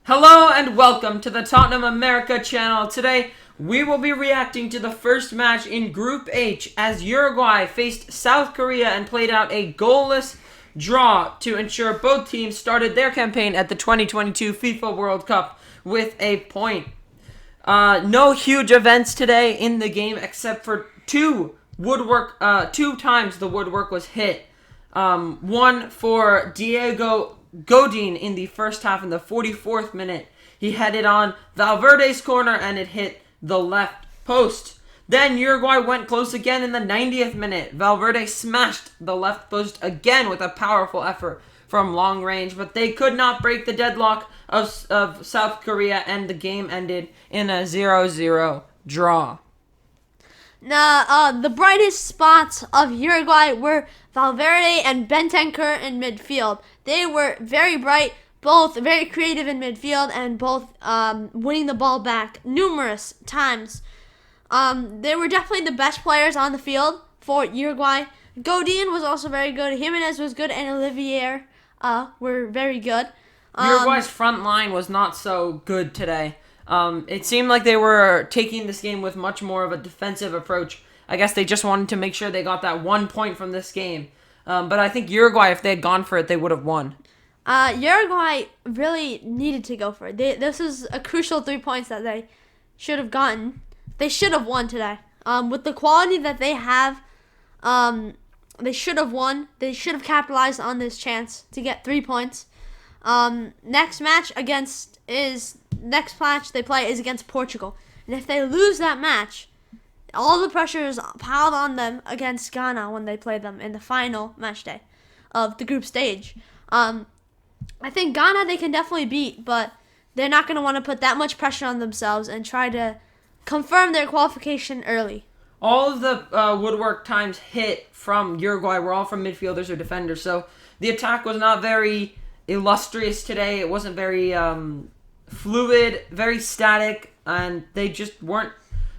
Hello and welcome to the Tottenham America channel. Today we will be reacting to the first match in Group H as Uruguay faced South Korea and played out a goalless draw to ensure both teams started their campaign at the 2022 FIFA World Cup with a point. No huge events today in the game except for two times the woodwork was hit. One for Diego Godin in the first half in the 44th minute. He headed on Valverde's corner and it hit the left post. Then Uruguay went close again in the 90th minute. Valverde smashed the left post again with a powerful effort from long range, but they could not break the deadlock of South Korea, and the game ended in a 0-0 draw. Now, the brightest spots of Uruguay were Valverde and Bentancur in midfield. They were very bright, both very creative in midfield, and both winning the ball back numerous times. They were definitely the best players on the field for Uruguay. Godin was also very good. Jimenez was good, and Olivier were very good. Uruguay's front line was not so good today. It seemed like they were taking this game with much more of a defensive approach. I guess they just wanted to make sure they got that 1 point from this game. But I think Uruguay, if they had gone for it, they would have won. Uruguay really needed to go for it. This is a crucial 3 points that they should have gotten. They should have won today. With the quality that they have, they should have won. They should have capitalized on this chance to get 3 points. Next match they play is against Portugal. And if they lose that match, all the pressure is piled on them against Ghana when they play them in the final match day of the group stage. I think Ghana they can definitely beat, but they're not going to want to put that much pressure on themselves and try to confirm their qualification early. All of the woodwork times hit from Uruguay were all from midfielders or defenders, so the attack was not very illustrious today. It wasn't very fluid, very static, and they just weren't.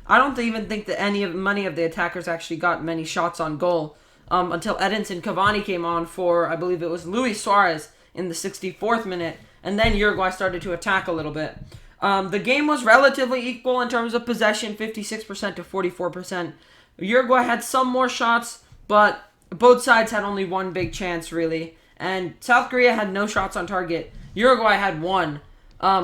I don't even think that many of the attackers actually got many shots on goal until Edinson Cavani came on for, I believe it was Luis Suarez in the 64th minute, and then Uruguay started to attack a little bit. The game was relatively equal in terms of possession, 56% to 44%. Uruguay had some more shots, but both sides had only one big chance, really. And South Korea had no shots on target. Uruguay had one,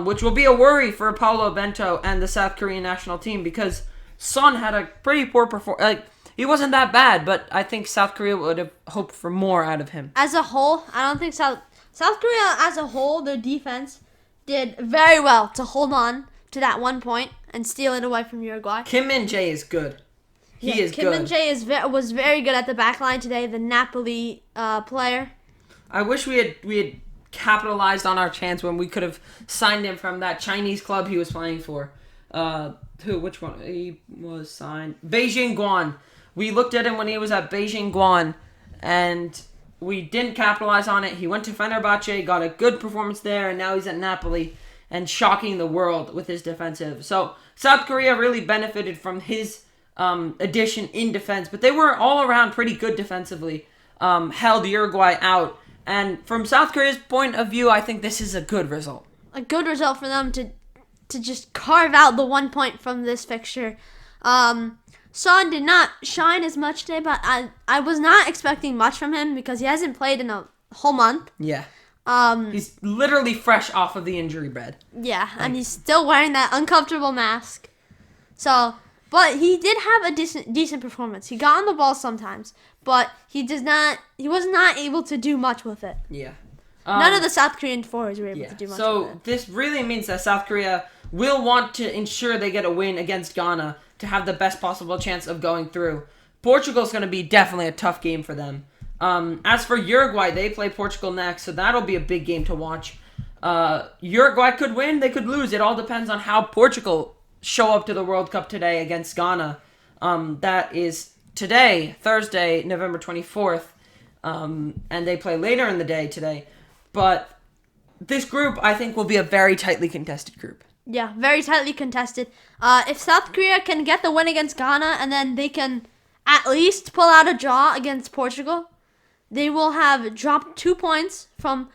which will be a worry for Paulo Bento and the South Korean national team because Son had a pretty poor performance. He wasn't that bad, but I think South Korea would have hoped for more out of him. As a whole, I don't think South Korea as a whole, their defense did very well to hold on to that 1 point and steal it away from Uruguay. Kim Min-jae is good. He is Kim good. Kim Min-jae was very good at the back line today, the Napoli player. I wish we had capitalized on our chance when we could have signed him from that Chinese club he was playing for. Which one? He was signed. Beijing Guan. We looked at him when he was at Beijing Guan, and we didn't capitalize on it. He went to Fenerbahce, got a good performance there, and now he's at Napoli and shocking the world with his defensive. So South Korea really benefited from his addition in defense, but they were all around pretty good defensively, held Uruguay out. And from South Korea's point of view, I think this is a good result. A good result for them to just carve out the 1 point from this fixture. Son did not shine as much today, but I was not expecting much from him because he hasn't played in a whole month. Yeah. He's literally fresh off of the injury bed. Yeah, and he's still wearing that uncomfortable mask. So, but he did have a decent performance. He got on the ball sometimes, but he was not able to do much with it. Yeah. None of the South Korean forwards were able to do much with it. So this really means that South Korea will want to ensure they get a win against Ghana to have the best possible chance of going through. Portugal's going to be definitely a tough game for them. As for Uruguay, they play Portugal next, so that'll be a big game to watch. Uruguay could win, they could lose. It all depends on how Portugal show up to the World Cup today against Ghana. That is today, Thursday, November 24th, and they play later in the day today. But this group, I think, will be a very tightly contested group. Yeah, very tightly contested. If South Korea can get the win against Ghana, and then they can at least pull out a draw against Portugal, they will have dropped 2 points from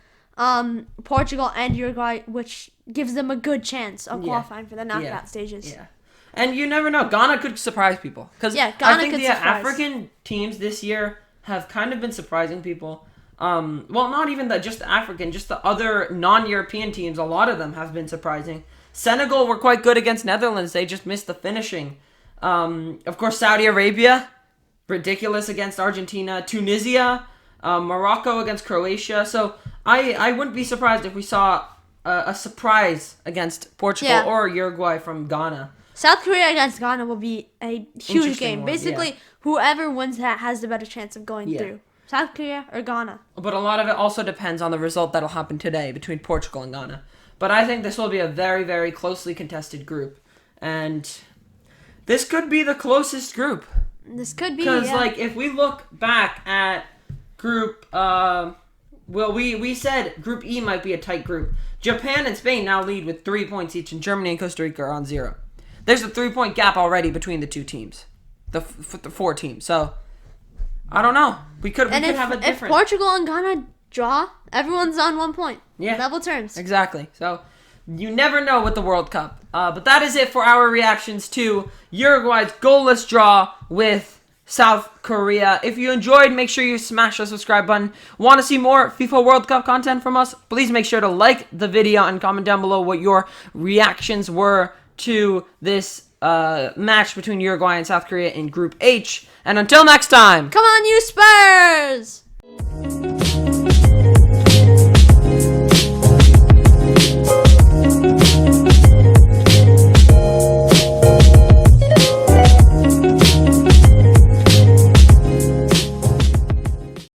Portugal and Uruguay, which gives them a good chance of qualifying for the knockout stages. Yeah. And you never know. Ghana could surprise people. Because Ghana I think could the surprise. African teams this year have kind of been surprising people. Well, not even just the African, just the other non-European teams. A lot of them have been surprising. Senegal were quite good against Netherlands. They just missed the finishing. Of course, Saudi Arabia, ridiculous against Argentina. Tunisia, Morocco against Croatia. So I wouldn't be surprised if we saw a surprise against Portugal or Uruguay from Ghana. South Korea against Ghana will be a huge game. One, Basically, whoever wins that has the better chance of going through. South Korea or Ghana. But a lot of it also depends on the result that'll happen today between Portugal and Ghana. But I think this will be a very, very closely contested group. And this could be the closest group. This could be, Because, if we look back at group... we said Group E might be a tight group. Japan and Spain now lead with 3 points each, and Germany and Costa Rica are on 0. There's a 3-point gap already between the two teams, the 4 teams. So I don't know. We could have a different. If Portugal and Ghana draw, everyone's on 1 point. Yeah, double terms. Exactly. So you never know with the World Cup. But that is it for our reactions to Uruguay's goalless draw with South Korea. If you enjoyed, make sure you smash the subscribe button. Want to see more FIFA World Cup content from us? Please make sure to like the video and comment down below what your reactions were to this match between Uruguay and South Korea in Group H. And until next time, come on, you Spurs!